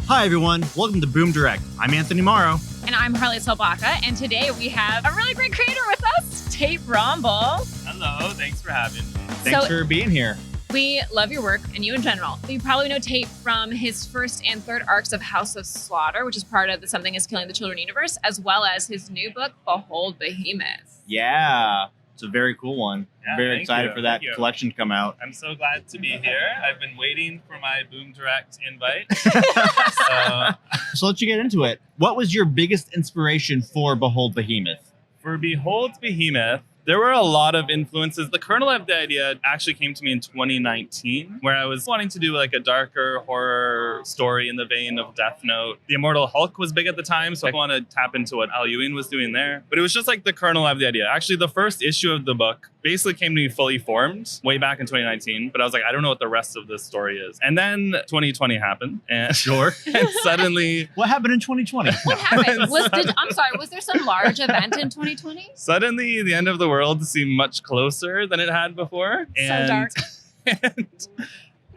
Hi, everyone. Welcome to Boom Direct. I'm Anthony Mauro. And I'm Harley Salbacka. And today we have a really great creator with us, Tate Brombal. Hello. Thanks for having me. Thanks for being here. We love your work and you in general. You probably know Tate from his first and third arcs of House of Slaughter, which is part of the Something is Killing the Children universe, as well as his new book, Behold, Behemoth. Yeah. It's a very cool one. Yeah, I'm very excited for that Thank you. collection to come out. I'm so glad to be here. I've been waiting for my Boom Direct invite. So let's get into it. What was your biggest inspiration for Behold Behemoth? For Behold Behemoth, there were a lot of influences. The kernel of the idea actually came to me in 2019, where I was wanting to do like a darker horror story in the vein of Death Note. The Immortal Hulk was big at the time, so I wanted to tap into what Al Ewing was doing there. But it was just like the kernel of the idea. Actually, the first issue of the book basically came to me fully formed way back in 2019, but I was like, I don't know what the rest of this story is. And then 2020 happened, and and suddenly... What happened in 2020? What happened? I'm sorry, was there some large event in 2020? Suddenly, the end of the world seemed much closer than it had before. So dark. And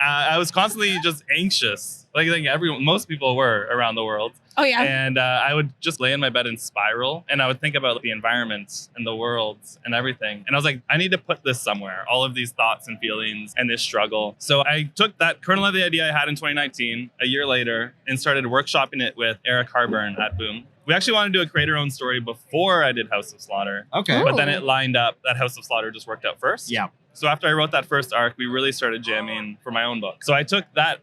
I was constantly just anxious, like most people were around the world. Oh, yeah. And I would just lay in my bed and spiral, and I would think about the environment and the world and everything. And I was like, I need to put this somewhere, all of these thoughts and feelings and this struggle. So I took that kernel of the idea I had in 2019, a year later, and started workshopping it with Eric Harburn at Boom. We actually wanted to do a creator-owned story before I did House of Slaughter. Okay. But then it lined up that House of Slaughter just worked out first. Yeah. So after I wrote that first arc, we really started jamming for my own book. So I took that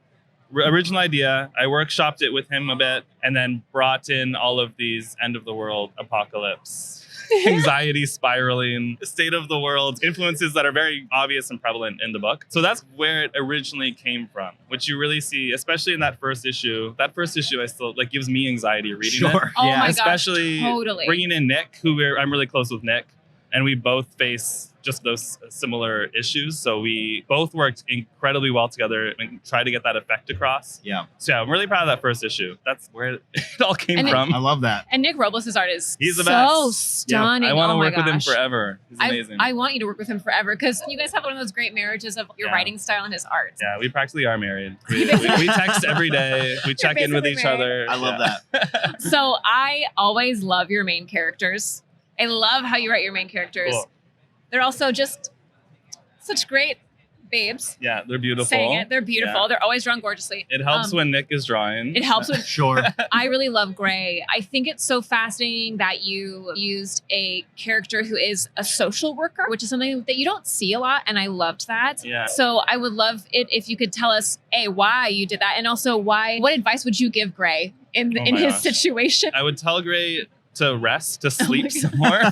original idea, I workshopped it with him a bit, and then brought in all of these end of the world apocalypse, anxiety spiraling, state of the world influences that are very obvious and prevalent in the book. So that's where it originally came from, which you really see, especially in that first issue. That first issue, I still gives me anxiety reading it. Oh Yeah. my Especially gosh, totally. bringing in Nick, I'm really close with Nick, and we both face just those similar issues. So we both worked incredibly well together and tried to get that effect across. Yeah. So yeah, I'm really proud of that first issue. That's where it all came from. I love that. And Nick Robles' art is He's the so best. stunning. I want to Oh my work with him gosh. forever. He's amazing. I want you to work with him forever because you guys have one of those great marriages of your writing style and his art. Yeah, we practically are married. We text every day. We check in with each other. I love that. So I always love your main characters. I love how you write your main characters. Cool. They're also just such great babes. Yeah, they're beautiful. Saying it, they're beautiful. Yeah. They're always drawn gorgeously. It helps when Nick is drawing. It helps when Sure. I really love Gray. I think it's so fascinating that you used a character who is a social worker, which is something that you don't see a lot, and I loved that. Yeah. So I would love it if you could tell us, A, why you did that, and also what advice would you give Gray in his situation? I would tell Gray to rest, to sleep some more,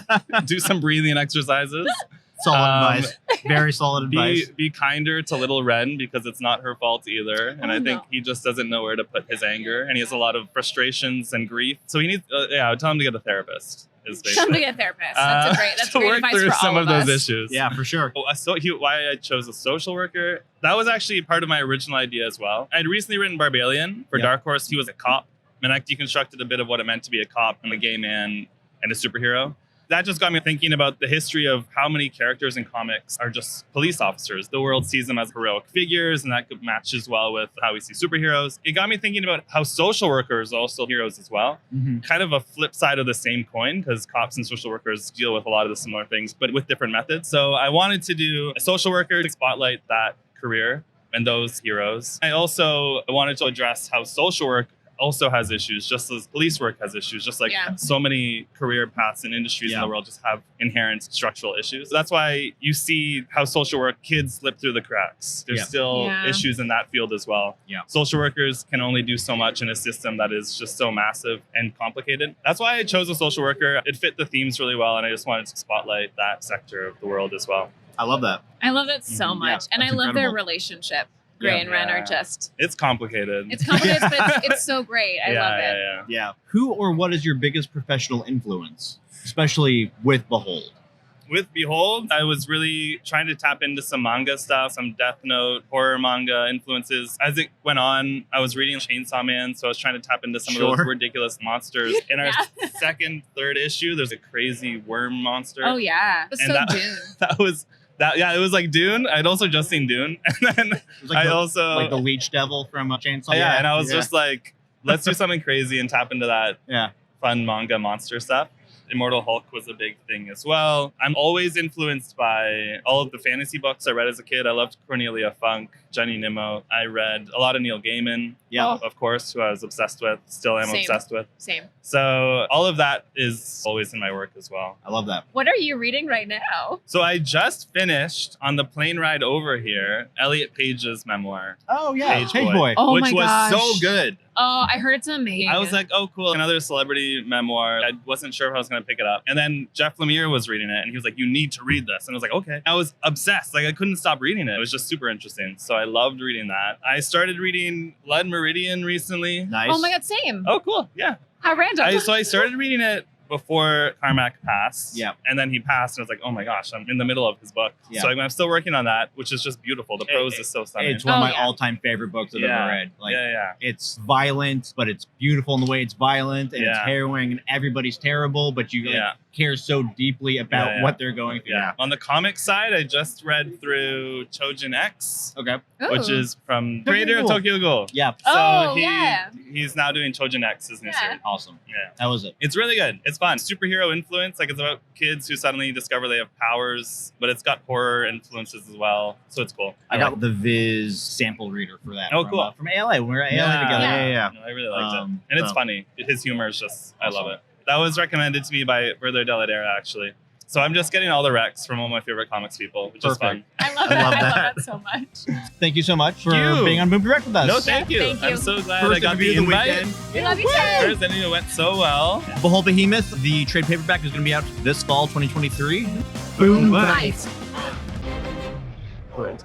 do some breathing exercises. Solid advice. Very solid advice. Be kinder to little Ren because it's not her fault either. And I think he just doesn't know where to put his anger. And he has a lot of frustrations and grief. So he needs, I would tell him to get a therapist. Tell him to get a therapist. That's to great work advice through for some all of us. those issues. Yeah, for sure. Why I chose a social worker, that was actually part of my original idea as well. I'd recently written Barbalian for Dark Horse. He was a cop. And I deconstructed a bit of what it meant to be a cop and a gay man and a superhero. That just got me thinking about the history of how many characters in comics are just police officers. The world sees them as heroic figures, and that matches well with how we see superheroes. It got me thinking about how social workers are also heroes as well. Mm-hmm. Kind of a flip side of the same coin, because cops and social workers deal with a lot of the similar things, but with different methods. So I wanted to do a social worker to spotlight that career and those heroes. I also wanted to address how social work also has issues, just as police work has issues, just like so many career paths and industries in the world just have inherent structural issues. That's why you see how social work kids slip through the cracks. There's still issues in that field as well. Yeah. Social workers can only do so much in a system that is just so massive and complicated. That's why I chose a social worker. It fit the themes really well, and I just wanted to spotlight that sector of the world as well. I love that. I love it so much. And I love incredible. Their relationship. Gray and Ren are just... It's complicated. It's complicated, but it's so great. I love it. Yeah. Who or what is your biggest professional influence, especially with Behold? With Behold, I was really trying to tap into some manga stuff, some Death Note, horror manga influences. As it went on, I was reading Chainsaw Man, so I was trying to tap into some of those ridiculous monsters. In our second, third issue, there's a crazy worm monster. Oh, yeah. It was so Dune. It was like Dune. I'd also just seen Dune. And then like the leech devil from Chainsaw. Yeah, and I was just like, let's do something crazy and tap into that Yeah. fun manga monster stuff. Immortal Hulk was a big thing as well. I'm always influenced by all of the fantasy books I read as a kid. I loved Cornelia Funk, Jenny Nimmo. I read a lot of Neil Gaiman, Yeah. of course, who I was obsessed with, still am Same. obsessed with. Same. So all of that is always in my work as well. I love that. What are you reading right now? So I just finished on the plane ride over here, Elliot Page's memoir, Oh yeah, Page Page Boy. Boy. Oh which my was gosh. so good. Oh, I heard it's amazing. I was like, oh, cool. Another celebrity memoir. I wasn't sure if I was going to pick it up. And then Jeff Lemire was reading it and he was like, you need to read this. And I was like, okay. I was obsessed. Like I couldn't stop reading it. It was just super interesting. So I loved reading that. I started reading Blood Meridian recently. Nice. oh my God, same. Oh, cool. Yeah. How random. So I started reading it before Carmack passed. Yeah. And then he passed and I was like, oh my gosh, I'm in the middle of his book. Yeah. So I'm still working on that, which is just beautiful. The prose is so stunning. It's one of Oh, my yeah. all-time favorite books I've Yeah. ever read. Like, yeah. it's violent, but it's beautiful in the way it's violent, and it's Yeah. harrowing, and everybody's terrible, but you like, Yeah. care so deeply about Yeah. what they're going through. Yeah. On the comic side, I just read through Chojin X, Okay. which Ooh. is from Tokyo creator of Ghoul. Tokyo Ghoul. Yeah. So Oh, yeah. he's now doing Chojin X, his new Yeah. series. Awesome. Yeah. That was it. It's really good. It's fun. Superhero influence. Like it's about kids who suddenly discover they have powers, but it's got horror influences as well. So it's cool. I got the Viz sample reader for that. Oh, from, cool. From ALA. When we were at ALA together. Yeah. No, I really liked it. Um, And it's so- funny. His humor is just, I love Awesome. it. That was recommended to me by Further Deladera, actually. So I'm just getting all the recs from all my favorite comics people, which is fun. I love I that. love I love that. that so much. Thank you so much for you. being on Boom Direct with us. No, thank you. Thank you. I'm so glad First I got the interview of the invite. weekend. We love you too. First interview went so well. Behold Behemoth, the trade paperback, is going to be out this fall 2023. Nice. Good.